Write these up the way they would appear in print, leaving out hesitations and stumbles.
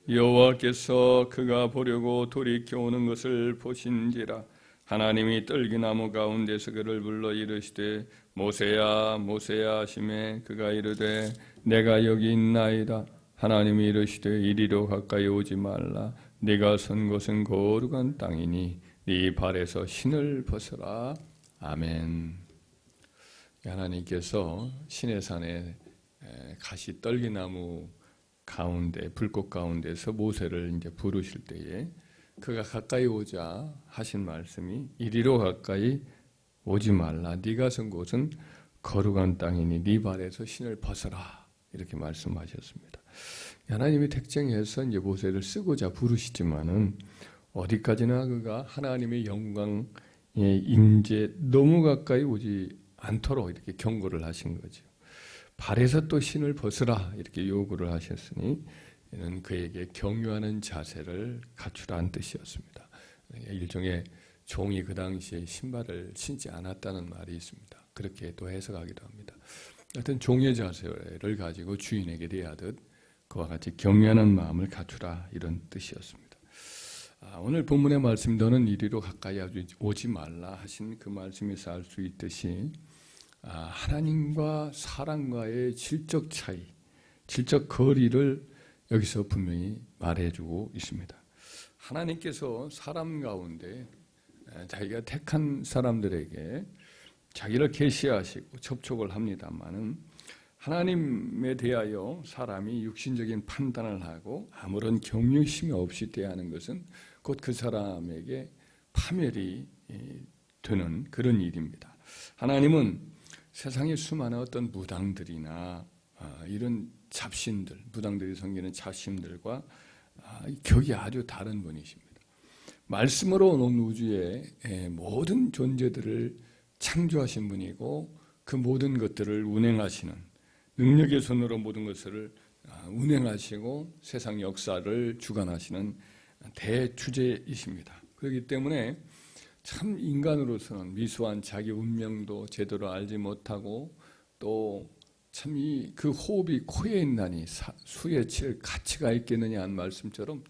여호와께서 그가 보려고 돌이켜 오는 것을 보신지라. 하나님이 떨기나무 가운데서 그를 불러 이르시되 모세야 모세야 하시매 그가 이르되 내가 여기 있나이다. 하나님이 이르시되 이리로 가까이 오지 말라. 네가 선 곳은 거룩한 땅이니 네 발에서 신을 벗어라. 아멘. 하나님께서 시내산에 가시 떨기나무 가운데 불꽃 가운데서 모세를 이제 부르실 때에 그가 가까이 오자 하신 말씀이 이리로 가까이 오지 말라. 네가 선 곳은 거룩한 땅이니 네 발에서 신을 벗어라. 이렇게 말씀하셨습니다. 하나님이 택정해서 이제 모세를 쓰고자 부르시지만은 어디까지나 그가 하나님의 영광의 임재 너무 가까이 오지 않도록 이렇게 경고를 하신 거죠. 발에서 또 신을 벗으라 이렇게 요구를 하셨으니 이는 그에게 경유하는 자세를 갖추라는 뜻이었습니다. 일종의 종이 그 당시에 신발을 신지 않았다는 말이 있습니다. 그렇게 또 해석하기도 합니다. 하여튼 종의 자세를 가지고 주인에게 대하듯 그와 같이 경유하는 마음을 갖추라 이런 뜻이었습니다. 오늘 본문의 말씀 너는 이리로 가까이 오지 말라 하신 그 말씀에서 알 수 있듯이 하나님과 사람과의 질적 차이, 질적 거리를 여기서 분명히 말해주고 있습니다. 하나님께서 사람 가운데 자기가 택한 사람들에게 자기를 계시하시고 접촉을 합니다마는 하나님에 대하여 사람이 육신적인 판단을 하고 아무런 경외심이 없이 대하는 것은 곧 그 사람에게 파멸이 되는 그런 일입니다. 하나님은 세상의 수많은 어떤 무당들이나 이런 잡신들, 무당들이 섬기는 잡신들과 격이 아주 다른 분이십니다. 말씀으로 온 우주의 모든 존재들을 창조하신 분이고 그 모든 것들을 운행하시는 능력의 손으로 모든 것을 운행하시고 세상 역사를 주관하시는 대주제이십니다. 그렇기 때문에 참 인간으로서는 미소한 자기 운명도 제대로 알지 못하고 또 참 그 호흡이 코에 있나니 수에 칠 가치가 있겠느냐 한 말씀처럼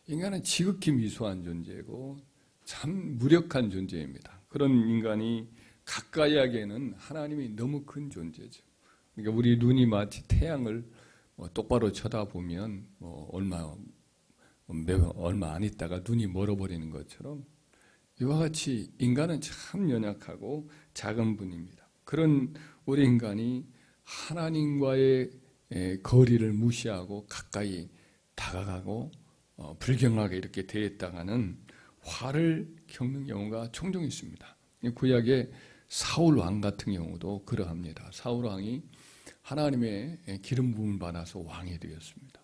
인간은 지극히 미소한 존재고 참 무력한 존재입니다. 그런 인간이 가까이 하기에는 하나님이 너무 큰 존재죠. 그러니까 우리 눈이 마치 태양을 똑바로 쳐다보면 얼마 안 있다가 눈이 멀어버리는 것처럼 이와 같이 인간은 참 연약하고 작은 분입니다. 그런 우리 인간이 하나님과의 거리를 무시하고 가까이 다가가고 불경하게 이렇게 대했다가는 화를 겪는 경우가 종종 있습니다. 구약의 사울 왕 같은 경우도 그러합니다. 사울 왕이 하나님의 기름 부음을 받아서 왕이 되었습니다.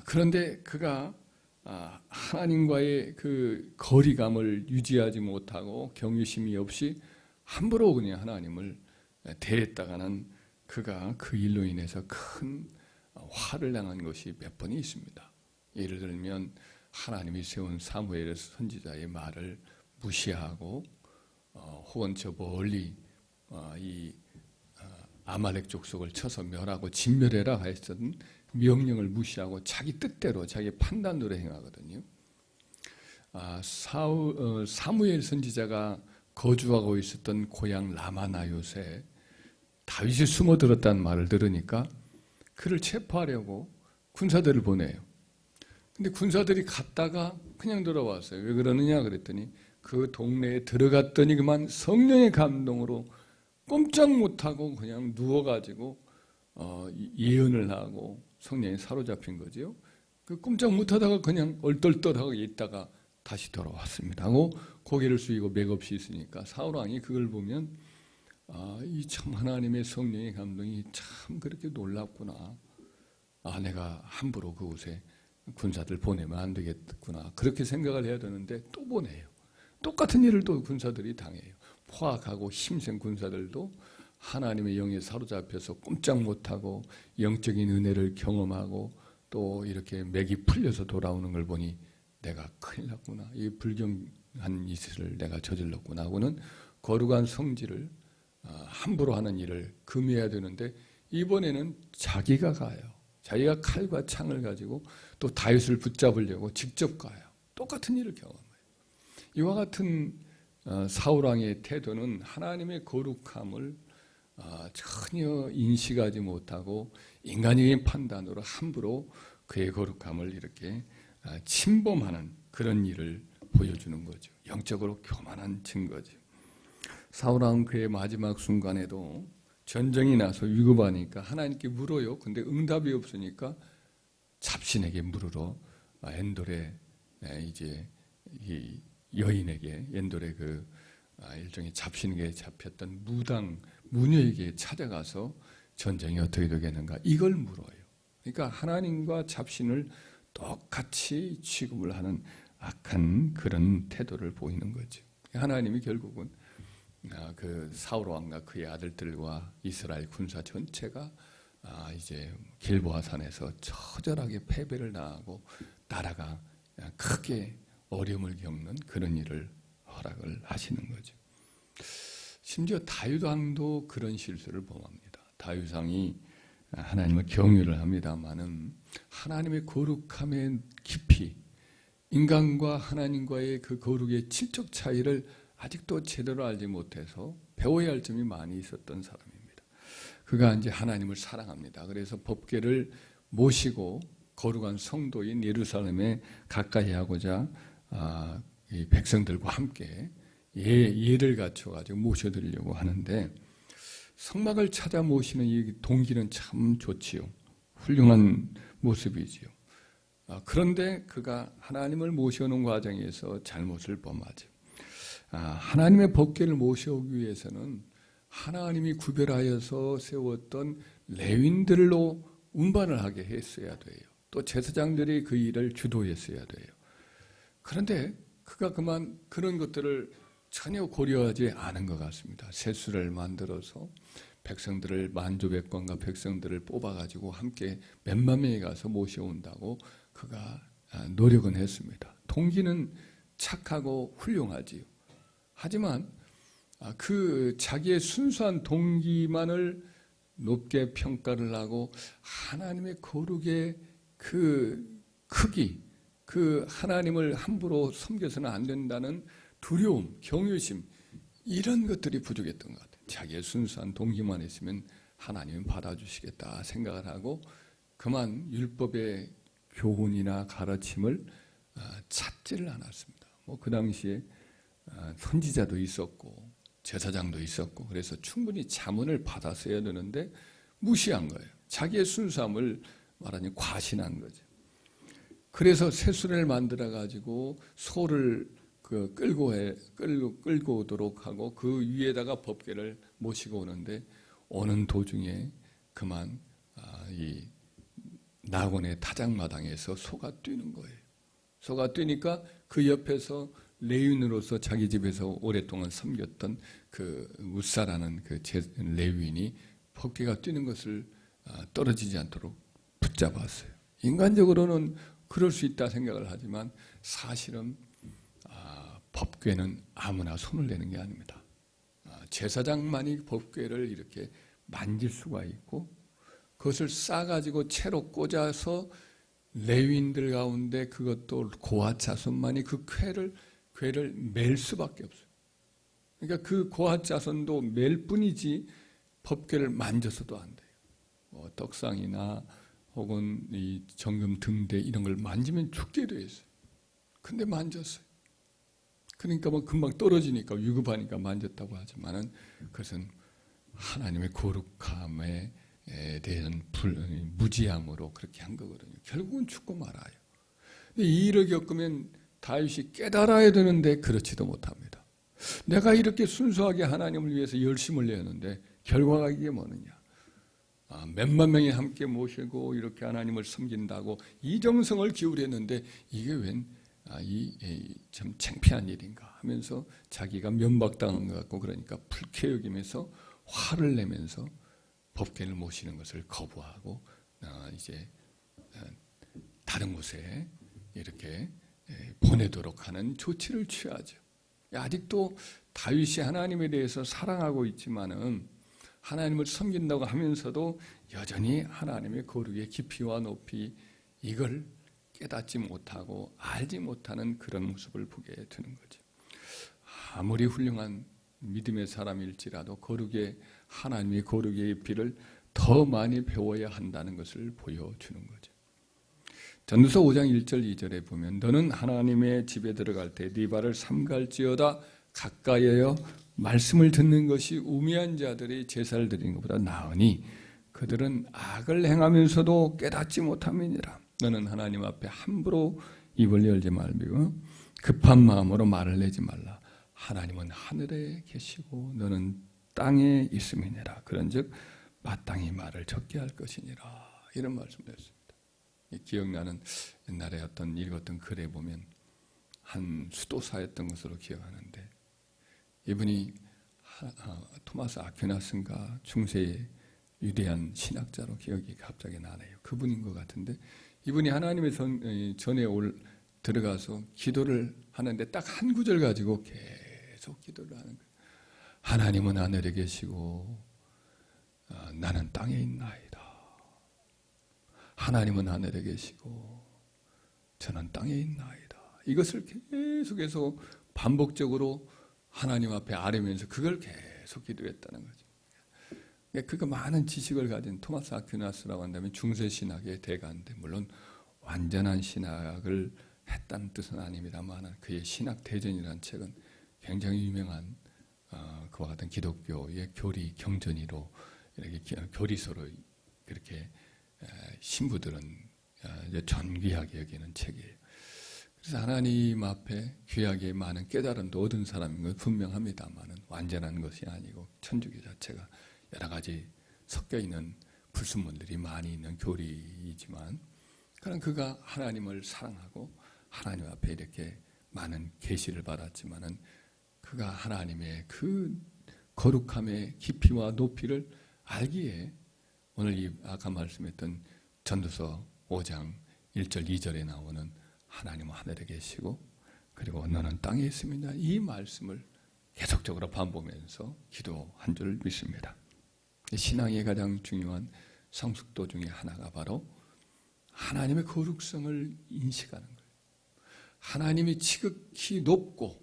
그런데 그가 하나님과의 그 거리감을 유지하지 못하고 경외심이 없이 함부로 그냥 하나님을 대했다가는 그가 그 일로 인해서 큰 화를 당한 것이 몇 번이 있습니다. 예를 들면 하나님이 세운 사무엘 선지자의 말을 무시하고 혹은 저 멀리 이 아말렉 족속을 쳐서 멸하고 진멸해라 했던 명령을 무시하고 자기 뜻대로 자기 판단으로 행하거든요. 사무엘 선지자가 거주하고 있었던 고향 라마나요새 다윗이 숨어들었다는 말을 들으니까 그를 체포하려고 군사들을 보내요. 근데 군사들이 갔다가 그냥 돌아왔어요. 왜 그러느냐 그랬더니 그 동네에 들어갔더니 그만 성령의 감동으로 꼼짝 못하고 그냥 누워가지고 예언을 하고 성령에 사로잡힌 거죠. 그 꼼짝 못하다가 그냥 얼떨떨하고 있다가 다시 돌아왔습니다. 하고 고개를 숙이고 맥없이 있으니까 사울 왕이 그걸 보면 이 참 하나님의 성령의 감동이 참 그렇게 놀랍구나. 내가 함부로 그곳에 군사들 보내면 안 되겠구나. 그렇게 생각을 해야 되는데 또 보내요. 똑같은 일을 또 군사들이 당해요. 포악하고 힘센 군사들도 하나님의 영에 사로잡혀서 꼼짝 못하고 영적인 은혜를 경험하고 또 이렇게 맥이 풀려서 돌아오는 걸 보니 내가 큰일 났구나. 이 불경한 짓을 내가 저질렀구나 하고는 거룩한 성질을 함부로 하는 일을 금해야 되는데 이번에는 자기가 가요. 자기가 칼과 창을 가지고 또 다윗을 붙잡으려고 직접 가요. 똑같은 일을 경험해요. 이와 같은 사울 왕의 태도는 하나님의 거룩함을 전혀 인식하지 못하고 인간적인 판단으로 함부로 그의 거룩함을 이렇게 침범하는 그런 일을 보여주는 거죠. 영적으로 교만한 증거죠. 사울 왕은 그의 마지막 순간에도 전쟁이 나서 위급하니까 하나님께 물어요. 근데 응답이 없으니까 잡신에게 물으러 엔돌의 이제 이 여인에게 엔돌의 그 일종의 잡신에게 잡혔던 무녀에게 찾아가서 전쟁이 어떻게 되겠는가 이걸 물어요. 그러니까 하나님과 잡신을 똑같이 취급을 하는 악한 그런 태도를 보이는 거죠. 하나님이 결국은 그 사울 왕과 그의 아들들과 이스라엘 군사 전체가 이제 길보아 산에서 처절하게 패배를 당하고 나라가 크게 어려움을 겪는 그런 일을 허락을 하시는 거죠. 심지어 다윗 왕도 그런 실수를 범합니다. 다윗 왕이 하나님을 경유를 합니다마는 하나님의 거룩함의 깊이, 인간과 하나님과의 그 거룩의 질적 차이를 아직도 제대로 알지 못해서 배워야 할 점이 많이 있었던 사람입니다. 그가 이제 하나님을 사랑합니다. 그래서 법궤를 모시고 거룩한 성도인 예루살렘에 가까이 하고자 이 백성들과 함께 예를 갖춰가지고 모셔드리려고 하는데 성막을 찾아 모시는 이 동기는 참 좋지요. 훌륭한 모습이지요. 그런데 그가 하나님을 모셔오는 과정에서 잘못을 범하죠. 하나님의 법궤를 모셔오기 위해서는 하나님이 구별하여서 세웠던 레위인들로 운반을 하게 했어야 돼요. 또 제사장들이 그 일을 주도했어야 돼요. 그런데 그가 그런 것들을 전혀 고려하지 않은 것 같습니다. 세수를 만들어서 백성들을 만주백관과 백성들을 뽑아가지고 함께 몇만 명이 가서 모셔온다고 그가 노력은 했습니다. 동기는 착하고 훌륭하지요. 하지만 그 자기의 순수한 동기만을 높게 평가를 하고 하나님의 거룩의 그 크기, 그 하나님을 함부로 섬겨서는 안 된다는 두려움, 경외심 이런 것들이 부족했던 것 같아요. 자기의 순수한 동기만 있으면 하나님은 받아주시겠다 생각을 하고 그만 율법의 교훈이나 가르침을 찾지를 않았습니다. 그 당시에 선지자도 있었고 제사장도 있었고 그래서 충분히 자문을 받았어야 되는데 무시한 거예요. 자기의 순수함을 말하니 과신한 거죠. 그래서 새수레를 만들어 가지고 소를 끌고 오도록 하고 그 위에다가 법궤를 모시고 오는데 오는 도중에 그만 이 낙원의 타작마당에서 소가 뛰는 거예요. 소가 뛰니까 그 옆에서 레위인으로서 자기 집에서 오랫동안 섬겼던 그 웃사라는 그 레위인이 법궤가 뛰는 것을 떨어지지 않도록 붙잡았어요. 인간적으로는 그럴 수 있다 생각을 하지만 사실은 법궤는 아무나 손을 대는 게 아닙니다. 제사장만이 법궤를 이렇게 만질 수가 있고 그것을 싸가지고 채로 꽂아서 레위인들 가운데 그것도 고아 자손만이 그 궤를 맬 수밖에 없어요. 그러니까 그 고아 자손도 맬 뿐이지 법궤를 만져서도 안 돼요. 떡상이나 혹은 이 정금 등대 이런 걸 만지면 죽게 돼 있어요. 근데 만졌어요. 그러니까 금방 떨어지니까 위급하니까 만졌다고 하지만은 그것은 하나님의 거룩함에 대한 무지함으로 그렇게 한 거거든요. 결국은 죽고 말아요. 근데 이 일을 겪으면 다윗이 깨달아야 되는데 그렇지도 못합니다. 내가 이렇게 순수하게 하나님을 위해서 열심을 내었는데 결과가 이게 뭐느냐. 몇만 명이 함께 모시고 이렇게 하나님을 섬긴다고 이 정성을 기울였는데 이게 웬 참 창피한 일인가 하면서 자기가 면박당한 것 같고 그러니까 불쾌 여기면서 화를 내면서 법궤를 모시는 것을 거부하고 이제 다른 곳에 이렇게 보내도록 하는 조치를 취하죠. 아직도 다윗이 하나님에 대해서 사랑하고 있지만은 하나님을 섬긴다고 하면서도 여전히 하나님의 거룩의 깊이와 높이 이걸 깨닫지 못하고 알지 못하는 그런 모습을 보게 되는 거죠. 아무리 훌륭한 믿음의 사람일지라도 하나님의 거룩의 깊이를 더 많이 배워야 한다는 것을 보여주는 거죠. 전도서 5장 1절 2절에 보면 너는 하나님의 집에 들어갈 때 네 발을 삼갈지어다 가까이하여 말씀을 듣는 것이 우매한 자들이 제사를 드리는 것보다 나으니 그들은 악을 행하면서도 깨닫지 못함이니라. 너는 하나님 앞에 함부로 입을 열지 말고 급한 마음으로 말을 내지 말라. 하나님은 하늘에 계시고 너는 땅에 있음이니라. 그런즉 마땅히 말을 적게 할 것이니라. 이런 말씀을 했습니다. 기억나는 옛날에 어떤 읽었던 글에 보면 한 수도사였던 것으로 기억하는데 이분이 토마스 아퀴나스인가 중세의 위대한 신학자로 기억이 갑자기 나네요. 그분인 것 같은데 이분이 하나님의 전에 들어가서 기도를 하는데 딱 한 구절 가지고 계속 기도를 하는 거예요. 하나님은 하늘에 계시고 나는 땅에 있나이다. 하나님은 하늘에 계시고 저는 땅에 있나이다. 이것을 계속해서 반복적으로 하나님 앞에 아뢰면서 그걸 계속 기도했다는 거죠. 그 많은 지식을 가진 토마스 아퀴나스라고 한다면 중세 신학의 대가인데 물론 완전한 신학을 했다는 뜻은 아닙니다만 그의 신학 대전이라는 책은 굉장히 유명한 그와 같은 기독교의 교리 경전이로 이렇게 교리서로 그렇게 신부들은 존귀하게 여기는 책이에요. 그래서 하나님 앞에 귀하게 많은 깨달음도 얻은 사람인 건 분명합니다만 완전한 것이 아니고 천주교 자체가 여러 가지 섞여 있는 불순물들이 많이 있는 교리이지만 그런 그가 하나님을 사랑하고 하나님 앞에 이렇게 많은 계시를 받았지만은 그가 하나님의 그 거룩함의 깊이와 높이를 알기에 오늘 이 아까 말씀했던 전도서 5장 1절 2절에 나오는 하나님은 하늘에 계시고 그리고 너는 땅에 있습니다. 이 말씀을 계속적으로 반복하면서 기도한 줄 믿습니다. 신앙의 가장 중요한 성숙도 중에 하나가 바로 하나님의 거룩성을 인식하는 거예요. 하나님이 지극히 높고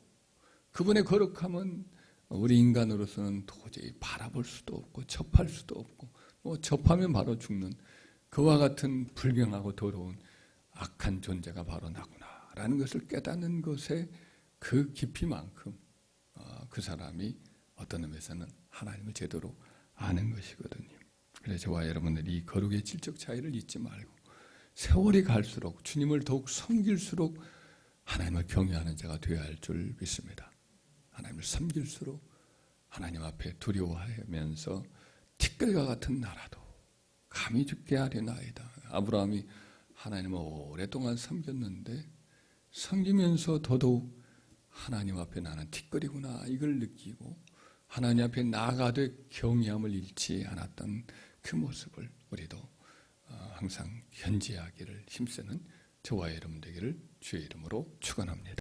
그분의 거룩함은 우리 인간으로서는 도저히 바라볼 수도 없고 접할 수도 없고 접하면 바로 죽는 그와 같은 불경하고 더러운 악한 존재가 바로 나구나라는 것을 깨닫는 것에 그 깊이만큼 그 사람이 어떤 의미에서는 하나님을 제대로 아는 것이거든요. 그래서 저와 여러분들이 이 거룩의 질적 차이를 잊지 말고 세월이 갈수록 주님을 더욱 섬길수록 하나님을 경외하는 자가 되어야 할 줄 믿습니다. 하나님을 섬길수록 하나님 앞에 두려워하면서 티끌과 같은 나라도 감히 죽게 하려나이다. 아브라함이 하나님을 오랫동안 섬겼는데 섬기면서 더더욱 하나님 앞에 나는 티끌이구나 이걸 느끼고 하나님 앞에 나아가되 경외함을 잃지 않았던 그 모습을 우리도 항상 견지하기를 힘쓰는 저와 여러분 되기를 주의 이름으로 축원합니다.